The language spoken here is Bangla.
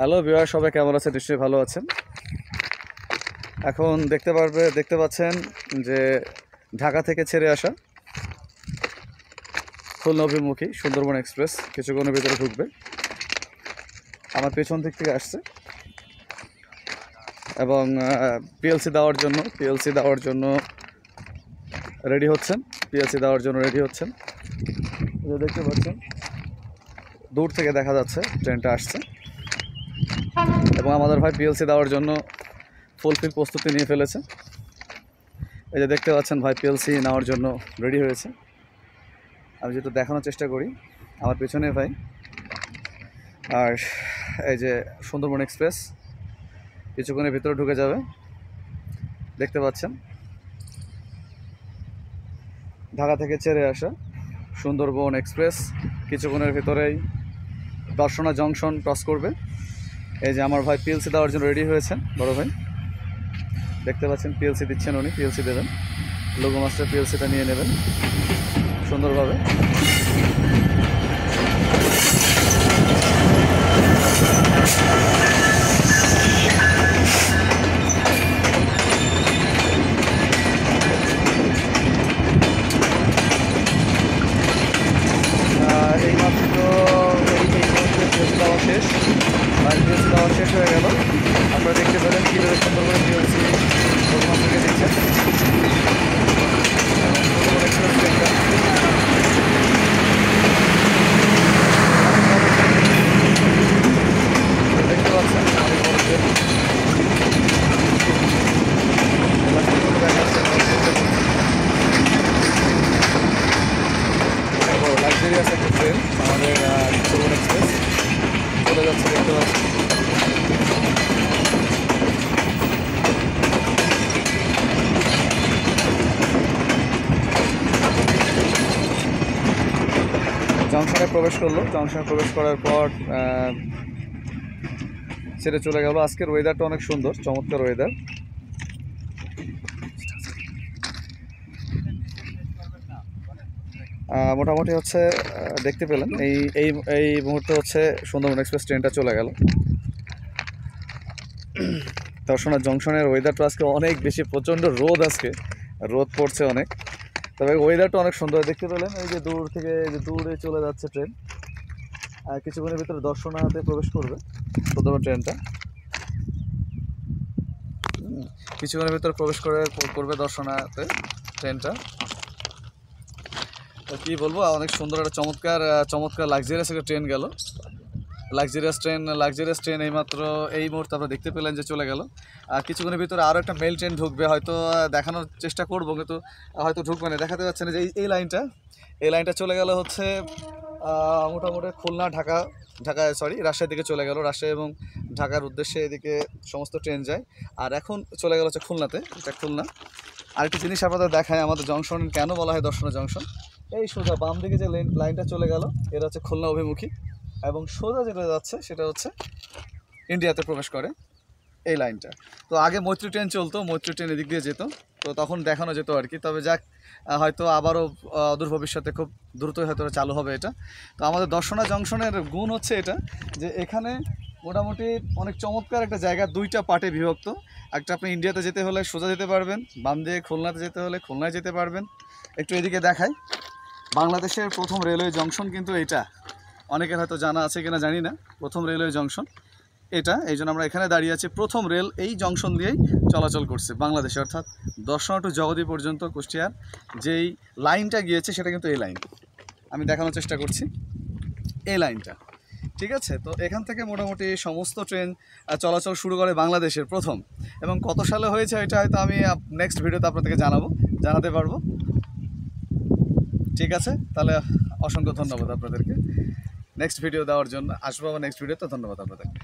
হ্যালো ভিউয়ার, সবাই কেমন আছেন? নিশ্চয়ই ভালো আছেন। এখন দেখতে পাচ্ছেন যে ঢাকা থেকে ছেড়ে আসা খুলনা অভিমুখী সুন্দরবন এক্সপ্রেস কিছুক্ষণের ভিতরে ঢুকবে। আমার পেছন দিক থেকে আসছে এবং পিএলসি দেওয়ার জন্য রেডি হচ্ছেন। দেখতে পাচ্ছেন দূর থেকে দেখা যাচ্ছে ট্রেনটা আসছে এবং আমাদের ভাই পিএলসি দেওয়ার জন্য ফুলফিল প্রস্তুতি নিয়ে ফেলেছে। এই যে দেখতে পাচ্ছেন ভাই পিএলসি নেওয়ার জন্য রেডি হয়েছে। আমি যেটা দেখানোর চেষ্টা করি, আমার পেছনে ভাই, আর এই যে সুন্দরবন এক্সপ্রেস কিছুক্ষণের ভিতরে ঢুকে যাবে। দেখতে পাচ্ছেন ঢাকা থেকে ছেড়ে আসা সুন্দরবন এক্সপ্রেস কিছুক্ষণের ভিতরেই দর্শনা জংশন ক্রস করবে। এই যে আমার ভাই পিএলসি দেওয়ার জন্য রেডি হয়েছেন, বড় ভাই। দেখতে পাচ্ছেন পিএলসি দিচ্ছেন, উনি পিএলসি দেবেন। লোগো মাস্টার পিএলসিটা নিয়ে নেবেন সুন্দরভাবে। এইমাত্র পিএলসি দেওয়া শেষ হয়ে গেল। আপনারা দেখতে পেলেন কীভাবে সুন্দর করে পিএলসি লোগো মাস্টারকে দিচ্ছেন। দেখতে পাচ্ছেন অনেক বড় ট্রেন, লাক্সারিয়াস একটা ট্রেন আমাদের সুন্দরবন এক্সপ্রেস চলে যাচ্ছে। দেখতে পাচ্ছেন জংশনে প্রবেশ করলো। জংশনে প্রবেশ করার পর ছেড়ে চলে গেল। আজকের ওয়েদারটা অনেক সুন্দর, চমৎকার ওয়েদার। মোটামুটি হচ্ছে দেখতে পেলেন এই মুহূর্তে হচ্ছে সুন্দরবন এক্সপ্রেস ট্রেনটা চলে গেল। দর্শনা জংশনের ওয়েদারটা আজকে অনেক বেশি, প্রচণ্ড রোদ, আজকে রোদ পড়ছে অনেক, তবে ওয়েদারটা অনেক সুন্দর। দেখতে পেলেন এই যে দূর থেকে দূরে চলে যাচ্ছে ট্রেন। কিছুক্ষণের ভিতরে দর্শনাতে প্রবেশ করবে সুন্দরবন ট্রেনটা। কিছুক্ষণের ভিতরে প্রবেশ করবে দর্শনাতে ট্রেনটা। তো কী বলবো, অনেক সুন্দর একটা চমৎকার লাক্সারিয়াস একটা ট্রেন গেল। লাক্সারিয়াস ট্রেন এই মুহূর্তে আপনারা দেখতে পেলেন যে চলে গেল। আর কিছুক্ষণের ভিতরে আরও একটা মেল ট্রেন ঢুকবে, হয়তো দেখানোর চেষ্টা করবো, কিন্তু হয়তো ঢুকবে না, দেখাতে পারছে না। যে এই লাইনটা চলে গেল হচ্ছে মোটামুটি খুলনা রাজশাহীর দিকে চলে গেল। রাজশাহী এবং ঢাকার উদ্দেশ্যে এদিকে সমস্ত ট্রেন যায়। আর এখন চলে গেল হচ্ছে খুলনাতে। এটা খুলনা। আরেকটি জিনিস আপনাদের দেখায়, আমাদের জংশন কেন বলা হয় দর্শনা জংশন। এই সোজা বাম দিকে যে লাইনটা চলে গেল, এটা হচ্ছে খুলনা অভিমুখী, এবং সোজা যেটা যাচ্ছে সেটা হচ্ছে ইন্ডিয়াতে প্রবেশ করে এই লাইনটা। তো আগে মৈত্রী ট্রেন চলতো, মৈত্রী ট্রেন এদিক দিয়ে যেত, তো তখন দেখানো যেত আর কি। তবে যাক, হয়তো আবারও অদূর ভবিষ্যতে খুব দ্রুতই হয়তো চালু হবে এটা। তো আমাদের দর্শনা জংশনের গুণ হচ্ছে এটা, যে এখানে মোটামুটি অনেক চমৎকার একটা জায়গা, দুইটা পার্টে বিভক্ত। একটা, আপনি ইন্ডিয়াতে যেতে হলে সোজা যেতে পারবেন, বাম দিয়ে খুলনাতে যেতে হলে খুলনায় যেতে পারবেন। একটু এদিকে দেখাই, বাংলাদেশের প্রথম রেলওয়ে জংশন কিন্তু এটা। অনেকের হয়তো জানা আছে কিনা জানি না, প্রথম রেলওয়ে জংশন এটা। এই জন্য আমরা এখানে দাঁড়িয়ে আছি। প্রথম রেল এই জংশন দিয়েই চলাচল করছে বাংলাদেশে, অর্থাৎ দর্শনা টু জগদী পর্যন্ত কুষ্টিয়ার যেই লাইনটা গিয়েছে সেটা কিন্তু এই লাইন। আমি দেখানোর চেষ্টা করছি এই লাইনটা, ঠিক আছে। তো এখান থেকে মোটামুটি সমস্ত ট্রেন চলাচল শুরু করে বাংলাদেশের প্রথম। এবং কত সালে হয়েছে এটা হয়তো আমি নেক্সট ভিডিওতে আপনাদেরকে জানাতে পারবো। ঠিক আছে, তাহলে অসংখ্য ধন্যবাদ আপনাদেরকে নেক্সট ভিডিও দেওয়ার জন্য। আসবো আবার নেক্সট ভিডিওতে। ধন্যবাদ আপনাদেরকে।